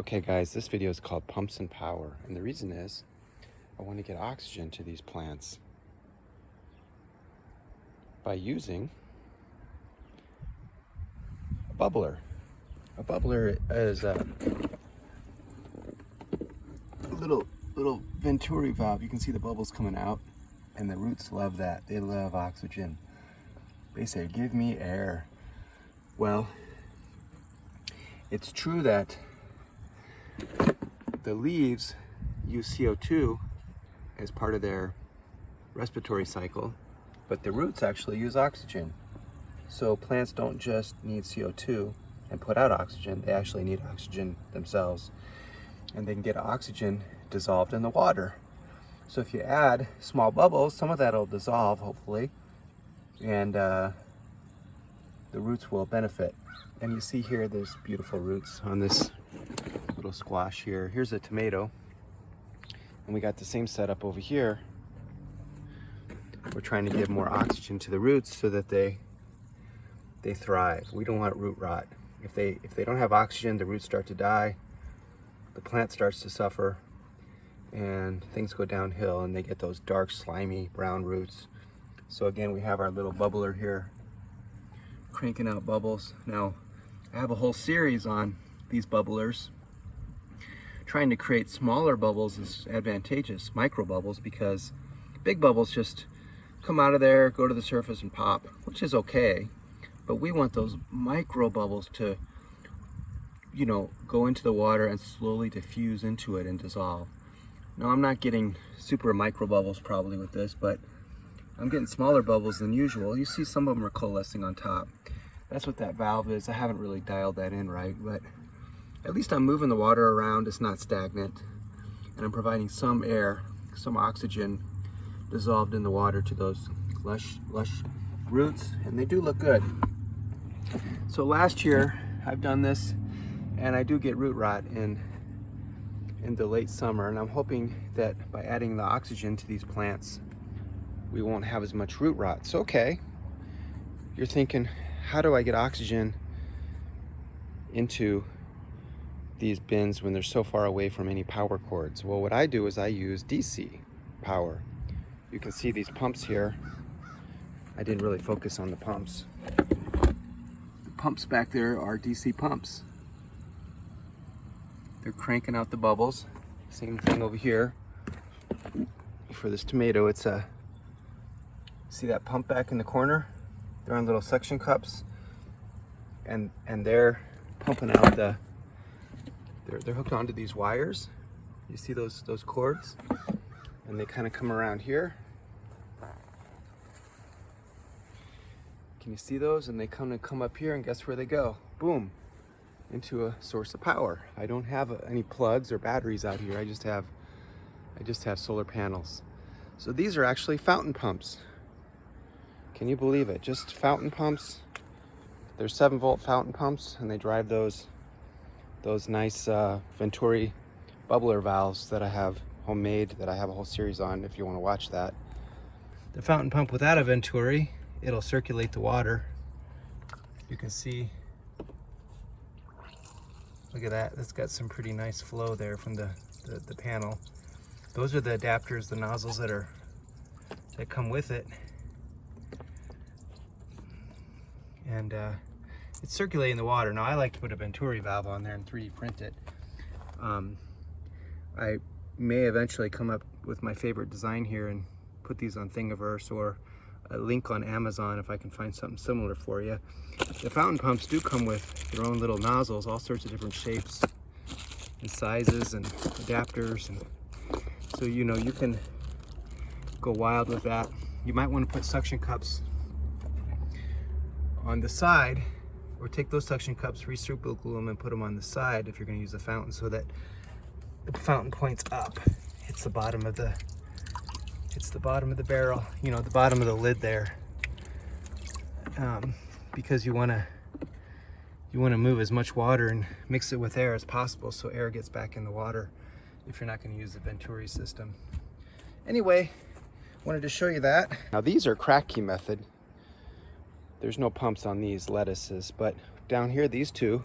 Okay guys, this video is called Pumps and Power, and the reason is I want to get oxygen to these plants by using a bubbler. A bubbler is a little Venturi valve. You can see the bubbles coming out, and the roots love that. They love oxygen. They say, give me air. Well, it's true that the leaves use CO2 as part of their respiratory cycle, but the roots actually use oxygen. So plants don't just need CO2 and put out oxygen, they actually need oxygen themselves. And they can get oxygen dissolved in the water. So if you add small bubbles, some of that will dissolve, hopefully, and the roots will benefit. And you see here, there's beautiful roots on this little squash here. Here's a tomato, and we got the same setup over here. We're trying to give more oxygen to the roots so that they thrive. We don't want root rot. If they don't have oxygen, the roots start to die, the plant starts to suffer, and things go downhill, and they get those dark, slimy, brown roots. So again, we have our little bubbler here, cranking out bubbles. Now, I have a whole series on these bubblers. Trying to create smaller bubbles is advantageous, micro bubbles, because big bubbles just come out of there, go to the surface and pop, which is okay. But we want those micro bubbles to, go into the water and slowly diffuse into it and dissolve. Now, I'm not getting super micro bubbles probably with this, but I'm getting smaller bubbles than usual. You see some of them are coalescing on top. That's what that valve is. I haven't really dialed that in right, but at least I'm moving the water around. It's not stagnant, and I'm providing some air, some oxygen dissolved in the water to those lush roots, and they do look good. So last year I've done this, and I do get root rot in the late summer, and I'm hoping that by adding the oxygen to these plants, we won't have as much root rot. So okay, you're thinking, how do I get oxygen into these bins when they're so far away from any power cords? Well, what I do is I use DC power. You can see these pumps here. I didn't really focus on the pumps. The pumps back there are DC pumps. They're cranking out the bubbles. Same thing over here. For this tomato, it's a, see that pump back in the corner? They're on little suction cups, and they're pumping out the, they're hooked onto these wires. You see those cords? And they kind of come around here. Can you see those? And they come up here, and guess where they go? Boom, into a source of power. I don't have any plugs or batteries out here. I just have solar panels. So these are actually fountain pumps. Can you believe it? Just fountain pumps. They're 7-volt fountain pumps, and they drive those nice Venturi bubbler valves that I have homemade, that I have a whole series on if you want to watch that. The fountain pump without a Venturi, it'll circulate the water. You can see, look at that, that's got some pretty nice flow there from the panel. Those are the adapters, the nozzles that come with it. And it's circulating the water. Now, I like to put a Venturi valve on there and 3D print it. I may eventually come up with my favorite design here and put these on Thingiverse or a link on Amazon if I can find something similar for you. The fountain pumps do come with their own little nozzles, all sorts of different shapes and sizes and adapters, and so you can go wild with that. You might want to put suction cups on the side, or take those suction cups, re-super glue them, and put them on the side if you're going to use a fountain, so that the fountain points up. It's the bottom of the barrel, the bottom of the lid there, because you want to move as much water and mix it with air as possible, so air gets back in the water if you're not going to use the Venturi system. Anyway, wanted to show you that. Now, these are crack key method. There's no pumps on these lettuces, but down here, these two,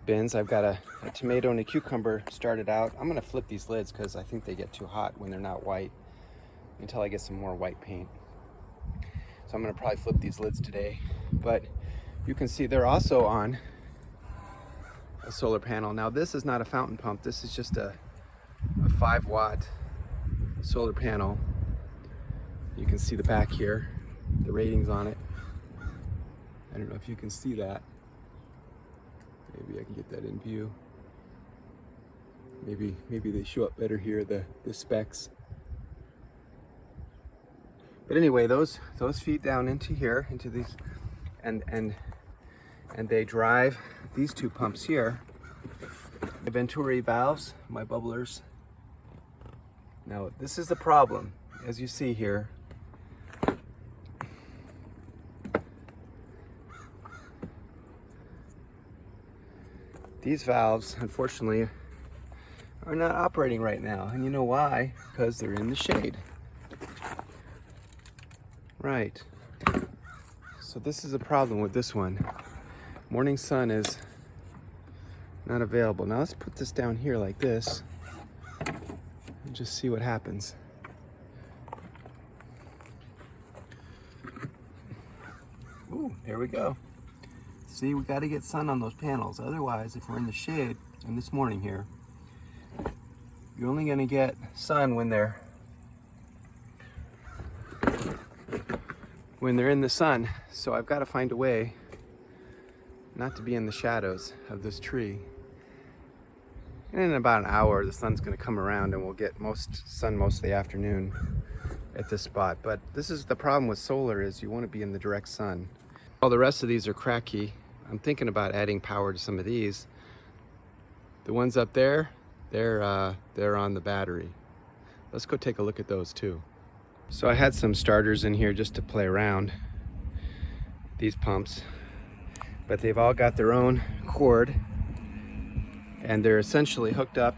bins. I've got a tomato and a cucumber started out. I'm gonna flip these lids because I think they get too hot when they're not white until I get some more white paint. So I'm gonna probably flip these lids today. But you can see they're also on a solar panel. Now this is not a fountain pump. This is just a 5-watt solar panel. You can see the back here, the ratings on it. I don't know if you can see that. Maybe I can get that in view. Maybe they show up better here, the specs. But anyway, those feed down into here, into these, and they drive these two pumps here. The Venturi valves, my bubblers. Now this is the problem, as you see here. These valves, unfortunately, are not operating right now. And you know why? Because they're in the shade. Right. So this is a problem with this one. Morning sun is not available. Now let's put this down here like this and just see what happens. Ooh, there we go. See, we got to get sun on those panels. Otherwise, if we're in the shade, and this morning here, you're only going to get sun when they're in the sun. So I've got to find a way not to be in the shadows of this tree. And in about an hour, the sun's going to come around and we'll get sun most of the afternoon at this spot. But this is the problem with solar, is you want to be in the direct sun. All the rest of these are cracky. I'm thinking about adding power to some of these. The ones up there, they're on the battery. Let's go take a look at those too. So I had some starters in here just to play around, these pumps, but they've all got their own cord and they're essentially hooked up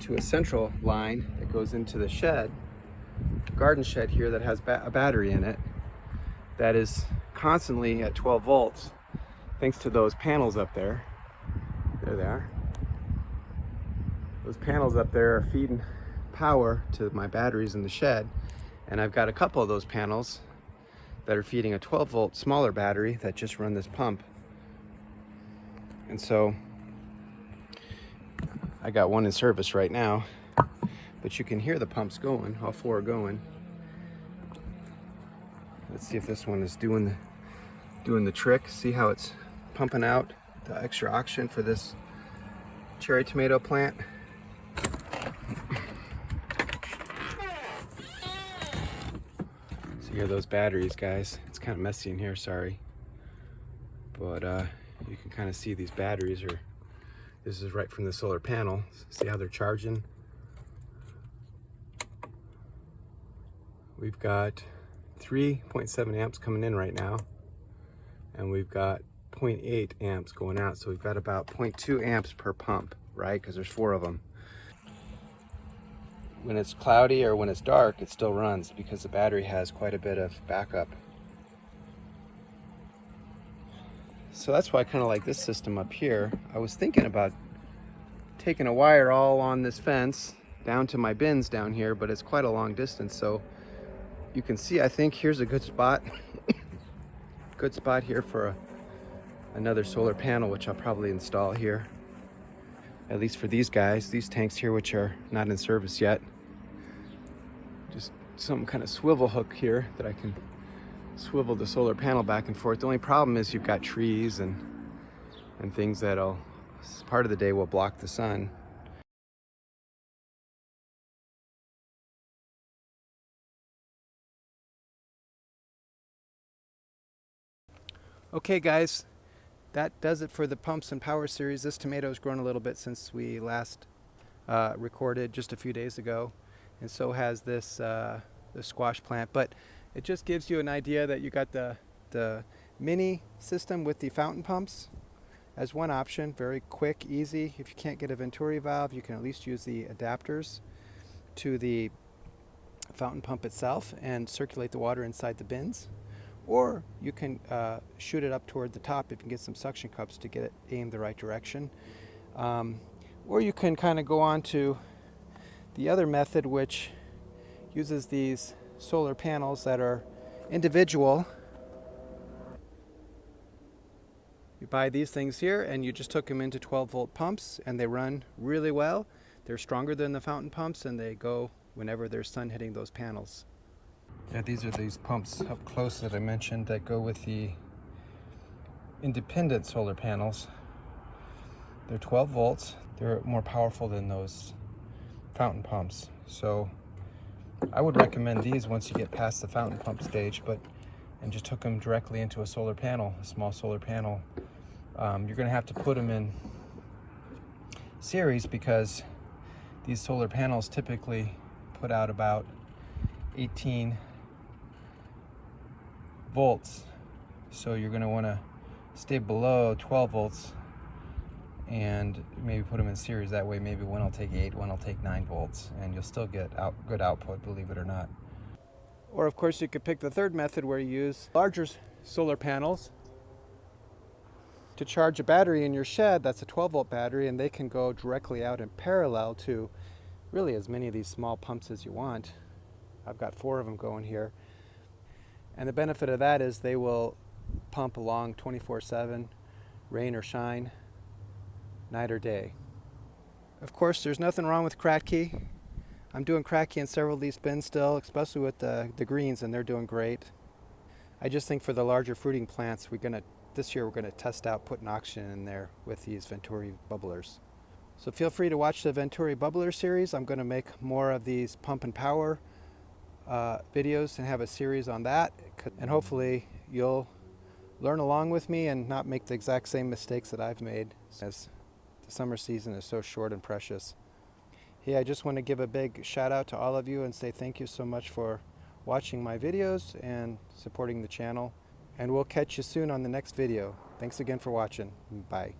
to a central line that goes into the shed, garden shed here, that has a battery in it that is constantly at 12 volts thanks to those panels up there. There they are. Those panels up there are feeding power to my batteries in the shed, and I've got a couple of those panels that are feeding a 12 volt smaller battery that just run this pump. And so I got one in service right now, but you can hear the pumps going, all four are going. Let's see if this one is doing the trick. See how it's pumping out the extra oxygen for this cherry tomato plant. So here are those batteries, guys. It's kind of messy in here, sorry. But you can kind of see these batteries are, this is right from the solar panel. See how they're charging? We've got 3.7 amps coming in right now, and we've got 0.8 amps going out. So we've got about 0.2 amps per pump, right? Because there's 4 of them. When it's cloudy or when it's dark, it still runs because the battery has quite a bit of backup. So that's why I kind of like this system up here. I was thinking about taking a wire all on this fence down to my bins down here, but it's quite a long distance. So you can see, I think here's a good spot. Good spot here for another solar panel, which I'll probably install here. At least for these guys, these tanks here, which are not in service yet. Just some kind of swivel hook here that I can swivel the solar panel back and forth. The only problem is you've got trees and things that'll, part of the day will block the sun. Okay guys, that does it for the pumps and power series. This tomato's grown a little bit since we last recorded just a few days ago, and so has this the squash plant. But it just gives you an idea that you got the mini system with the fountain pumps as one option. Very quick, easy. If you can't get a Venturi valve, you can at least use the adapters to the fountain pump itself and circulate the water inside the bins. or you can shoot it up toward the top if you can get some suction cups to get it aimed the right direction. Or you can kind of go on to the other method, which uses these solar panels that are individual. You buy these things here and you just hook them into 12-volt pumps, and they run really well. They're stronger than the fountain pumps, and they go whenever there's sun hitting those panels. Yeah, these are these pumps up close that I mentioned that go with the independent solar panels. They're 12 volts. They're more powerful than those fountain pumps. So I would recommend these once you get past the fountain pump stage, and just hook them directly into a solar panel, a small solar panel. You're going to have to put them in series because these solar panels typically put out about 18 volts. So you're going to want to stay below 12 volts and maybe put them in series. That way maybe one will take 8, one will take 9 volts, and you'll still get good output, believe it or not. Or of course you could pick the third method where you use larger solar panels to charge a battery in your shed. That's a 12-volt battery, and they can go directly out in parallel to really as many of these small pumps as you want. I've got 4 of them going here. And the benefit of that is they will pump along 24/7, rain or shine, night or day. Of course, there's nothing wrong with Kratky. I'm doing Kratky in several of these bins still, especially with the greens, and they're doing great. I just think for the larger fruiting plants, this year we're going to test out putting oxygen in there with these Venturi Bubblers. So feel free to watch the Venturi Bubbler series. I'm going to make more of these pump and power videos and have a series on that. And hopefully you'll learn along with me and not make the exact same mistakes that I've made, as the summer season is so short and precious. Hey, I just want to give a big shout out to all of you and say thank you so much for watching my videos and supporting the channel. And we'll catch you soon on the next video. Thanks again for watching. Bye.